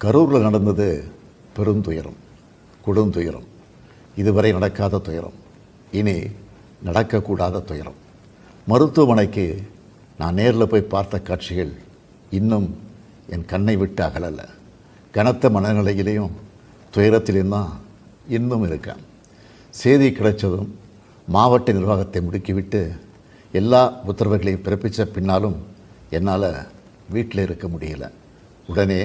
கரூரில் நடந்தது பெருந்துயரம், கொடுந்துயரம். இதுவரை நடக்காத துயரம், இனி நடக்கக்கூடாத துயரம். மருத்துவமனைக்கு நான் நேரில் போய் பார்த்த காட்சிகள் இன்னும் என் கண்ணை விட்டு அகலலை. கனத்த மனநிலையிலையும் துயரத்திலையும் தான் இன்னும் இருக்கேன். செய்தி கிடைச்சதும் மாவட்ட நிர்வாகத்தை முடுக்கிவிட்டு எல்லா உத்தரவுகளையும் பிறப்பித்த பின்னாலும் என்னால் வீட்டில் இருக்க முடியல. உடனே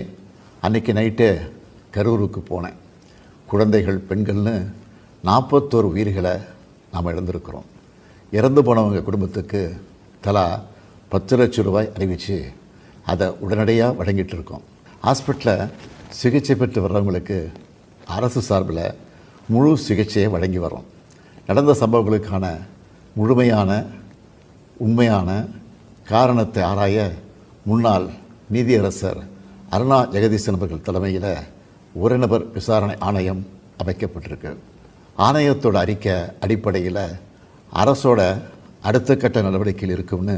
அன்றைக்கி நைட்டே கரூருக்கு போனேன். குழந்தைகள், பெண்கள்னு 41 உயிர்களை நாம் இழந்திருக்கிறோம். இறந்து போனவங்க குடும்பத்துக்கு தலா 10 லட்சம் ரூபாய் அறிவித்து அதை உடனடியாக வழங்கிட்டு இருக்கோம். ஹாஸ்பிட்டலில் சிகிச்சை பெற்று வர்றவங்களுக்கு அரசு சார்பில் முழு சிகிச்சையை வழங்கி வரோம். நடந்த சம்பவங்களுக்கான முழுமையான உண்மையான காரணத்தை ஆராய முன்னாள் நீதியரசர் அருணா ஜெகதீசன் அவர்கள் தலைமையில் ஒரு நபர் விசாரணை ஆணையம் அமைக்கப்பட்டிருக்கு. ஆணையத்தோட அறிக்கை அடிப்படையில் அரசோட அடுத்த கட்ட நடவடிக்கையில் இருக்கும்னு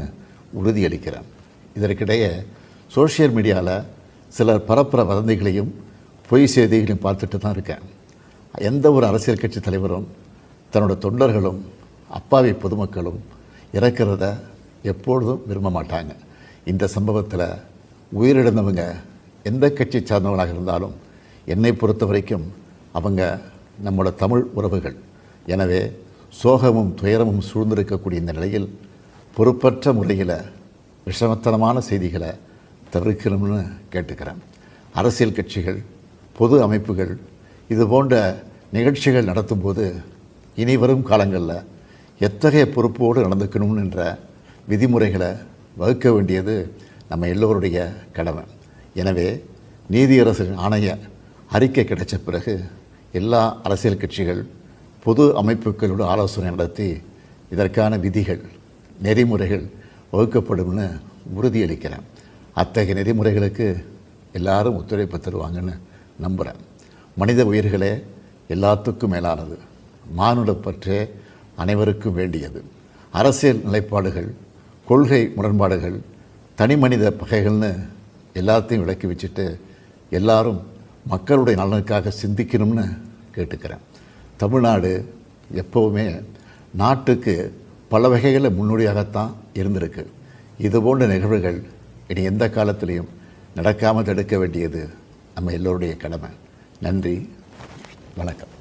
உறுதியளிக்கிறேன். இதற்கிடையே சோஷியல் மீடியாவில் சிலர் பரப்புற வதந்திகளையும் பொய் செய்திகளையும் பார்த்துட்டு தான் இருக்கேன். எந்த ஒரு அரசியல் கட்சி தலைவரும் தன்னோட தொண்டர்களும் அப்பாவி பொதுமக்களும் இறக்கிறத எப்பொழுதும் விரும்ப மாட்டாங்க. இந்த சம்பவத்தில் உயிரிழந்தவங்க எந்த கட்சி சார்ந்தவங்களாக இருந்தாலும் என்னை பொறுத்த வரைக்கும் அவங்க நம்மளோட தமிழ் உறவுகள். எனவே சோகமும் துயரமும் சூழ்ந்திருக்கக்கூடிய இந்த நிலையில் பொறுப்பற்ற முறையில் விஷமத்தனமான செய்திகளை தவிர்க்கணும்னு கேட்டுக்கிறேன். அரசியல் கட்சிகள், பொது அமைப்புகள் இது போன்ற நிகழ்ச்சிகள் நடத்தும்போது இனி வரும் காலங்களில் எத்தகைய பொறுப்போடு நடந்துக்கணும்ன்ற விதிமுறைகளை வகுக்க வேண்டியது நம்ம எல்லோருடைய கடமை. எனவே நீதியரசரின் ஆணைய அறிக்கை கிடைச்ச பிறகு எல்லா அரசியல் கட்சிகள், பொது அமைப்புகளோடு ஆலோசனை நடத்தி இதற்கான விதிகள், நெறிமுறைகள் வகுக்கப்படும்னு உறுதியளிக்கிறேன். அத்தகைய நெறிமுறைகளுக்கு எல்லாரும் ஒத்துழைப்பு தருவாங்கன்னு நம்புகிறேன். மனித உயிர்களே எல்லாத்துக்கும் மேலானது. மானுட பற்றே அனைவருக்கும் வேண்டியது. அரசியல் நிலைப்பாடுகள், கொள்கை முரண்பாடுகள், தனி மனித பகைகள்னு எல்லாத்தையும் விளக்கி வச்சுட்டு எல்லாரும் மக்களுடைய நலனுக்காக சிந்திக்கணும்னு கேட்டுக்கிறேன். தமிழ்நாடு எப்போவுமே நாட்டுக்கு பல வகைகளில் முன்னோடியாகத்தான் இருந்திருக்கு. இதுபோன்ற நிகழ்வுகள் இனி எந்த காலத்திலையும் நடக்காமல் தடுக்க வேண்டியது நம்ம எல்லோருடைய கடமை. நன்றி, வணக்கம்.